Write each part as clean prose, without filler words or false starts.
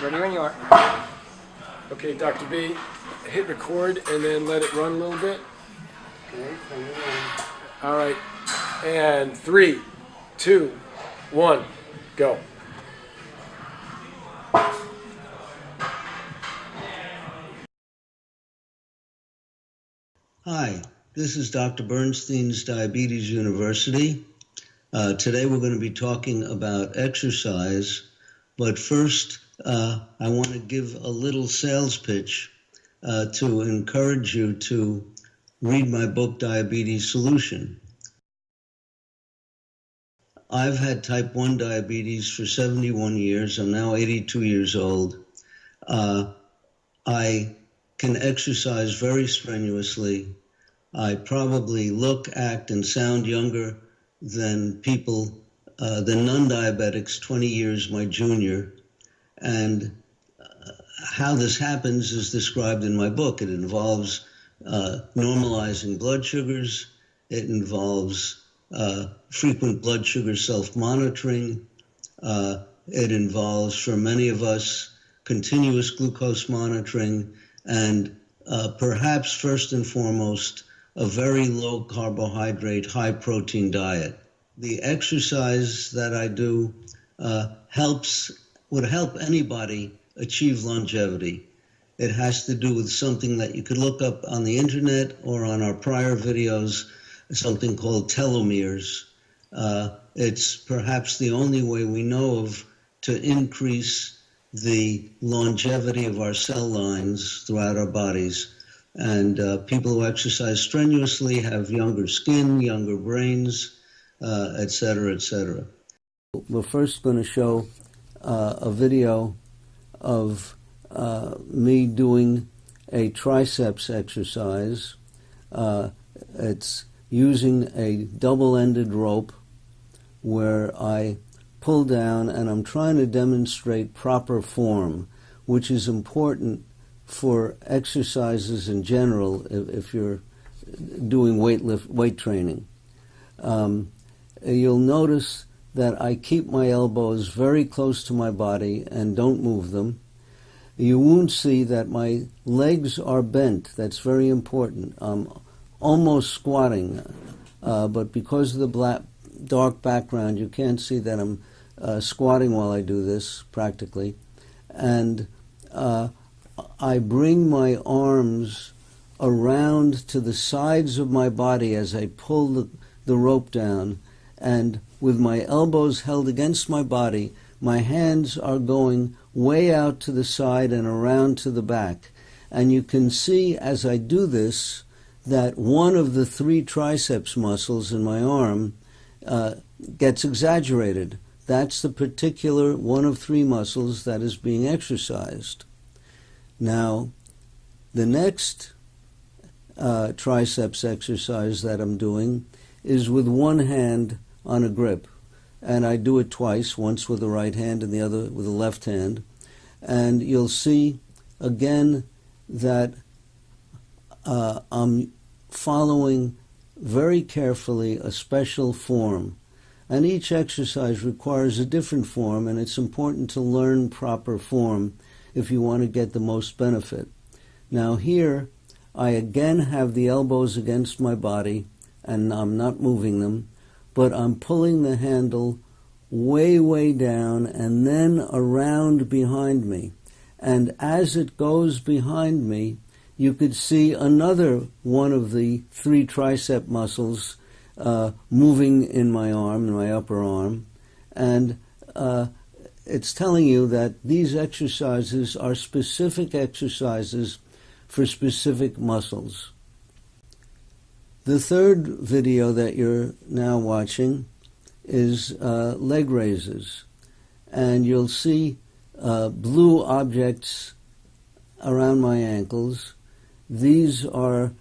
Ready when you are. Okay, Dr. B, hit record and then let it run a little bit. Okay, All right, and 3, 2, 1, go. Hi, this is Dr. Bernstein's Diabetes University. Today we're going to be talking about exercise, but first I want to give a little sales pitch to encourage you to read my book, Diabetes Solution. I've had type 1 diabetes for 71 years. I'm now 82 years old. I can exercise very strenuously. I probably look, act, and sound younger than than non-diabetics 20 years my junior. And how this happens is described in my book. It involves normalizing blood sugars. It involves frequent blood sugar self-monitoring. It involves, for many of us, continuous glucose monitoring, and perhaps first and foremost, a very low carbohydrate, high protein diet. The exercise that I do would help anybody achieve longevity. It has to do with something that you could look up on the internet or on our prior videos, something called telomeres. It's perhaps the only way we know of to increase the longevity of our cell lines throughout our bodies. And people who exercise strenuously have younger skin, younger brains, et cetera, et cetera. We're first going to show a video of me doing a triceps exercise. It's using a double-ended rope where I pull down, and I'm trying to demonstrate proper form, which is important for exercises in general if you're doing weight training. You'll notice that I keep my elbows very close to my body and don't move them. You won't see that my legs are bent. That's very important. I'm almost squatting, but because of the dark background, you can't see that I'm squatting while I do this, practically. And I bring my arms around to the sides of my body as I pull the rope down, and with my elbows held against my body, my hands are going way out to the side and around to the back. And you can see as I do this that one of the 3 triceps muscles in my arm gets exaggerated. That's the particular one of 3 muscles that is being exercised. Now, the next triceps exercise that I'm doing is with one hand on a grip. And I do it twice, once with the right hand and the other with the left hand. And you'll see again that I'm following very carefully a special form. And each exercise requires a different form, and it's important to learn proper form if you want to get the most benefit. Now here, I again have the elbows against my body, and I'm not moving them, but I'm pulling the handle way, way down and then around behind me. And as it goes behind me, you could see another one of the 3 tricep muscles moving in my arm, in my upper arm. And it's telling you that these exercises are specific exercises for specific muscles. The third video that you're now watching is leg raises. And you'll see blue objects around my ankles. These are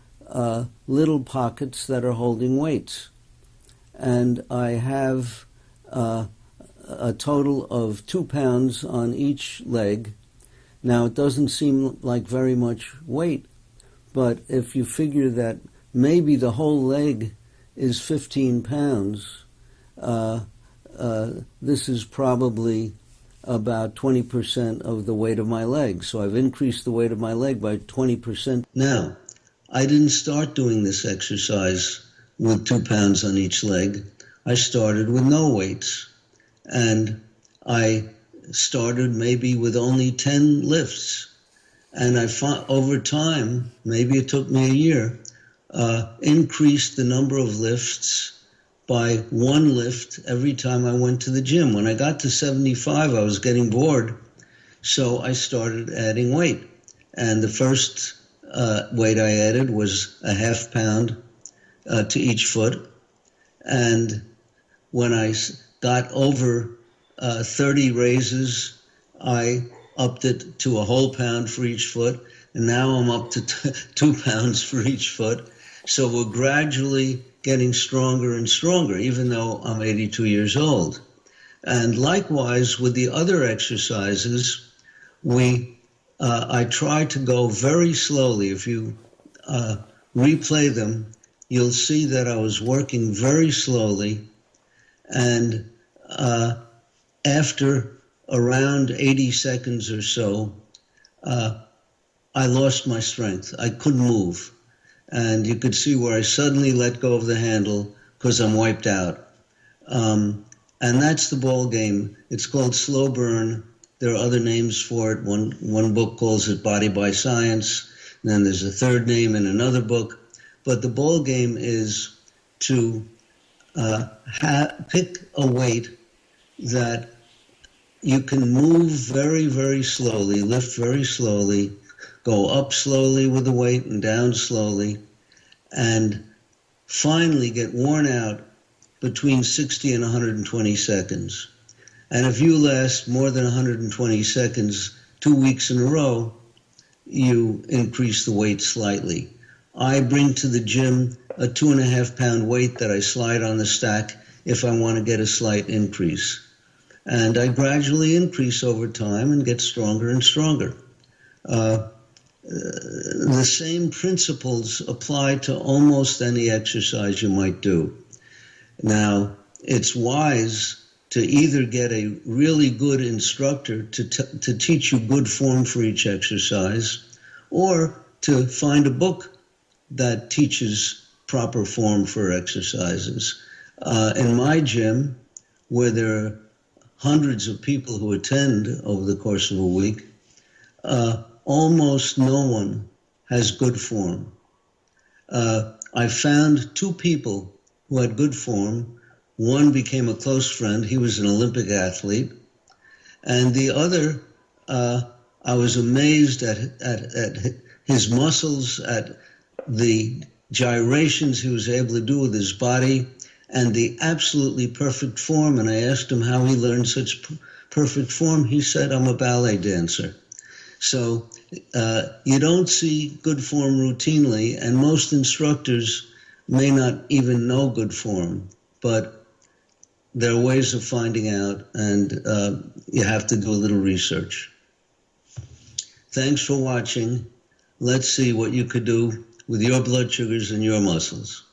little pockets that are holding weights. And I have a total of 2 pounds on each leg. Now, it doesn't seem like very much weight, but if you figure that maybe the whole leg is 15 pounds, this is probably about 20% of the weight of my leg. So I've increased the weight of my leg by 20%. Now, I didn't start doing this exercise with 2 pounds on each leg. I started with no weights. And I started maybe with only 10 lifts. And I found over time, maybe it took me a year, increased the number of lifts by 1 lift every time I went to the gym. When I got to 75, I was getting bored, so I started adding weight. And the first weight I added was a ½ pound to each foot. And when I got over 30 raises, I upped it to a whole pound for each foot. And now I'm up to 2 pounds for each foot. So we're gradually getting stronger and stronger, even though I'm 82 years old. And likewise, with the other exercises, I try to go very slowly. If you replay them, you'll see that I was working very slowly. And after around 80 seconds or so, I lost my strength. I couldn't move. And you could see where I suddenly let go of the handle because I'm wiped out. And that's the ball game. It's called slow burn. There are other names for it. One book calls it Body by Science. And then there's a third name in another book. But the ball game is to pick a weight that you can move very, very slowly, lift very slowly, go up slowly with the weight and down slowly, and finally get worn out between 60 and 120 seconds. And if you last more than 120 seconds 2 weeks in a row, you increase the weight slightly. I bring to the gym a 2.5 pound weight that I slide on the stack if I want to get a slight increase. And I gradually increase over time and get stronger and stronger. The same principles apply to almost any exercise you might do. Now, it's wise to either get a really good instructor to teach you good form for each exercise, or to find a book that teaches proper form for exercises. In my gym, where there are hundreds of people who attend over the course of a week, almost no one has good form. I found 2 people who had good form. One became a close friend. He was an Olympic athlete. And the other, I was amazed at his muscles, at the gyrations he was able to do with his body, and the absolutely perfect form. And I asked him how he learned such perfect form. He said, "I'm a ballet dancer." So you don't see good form routinely, and most instructors may not even know good form, but there are ways of finding out, and you have to do a little research. Thanks for watching. Let's see what you could do with your blood sugars and your muscles.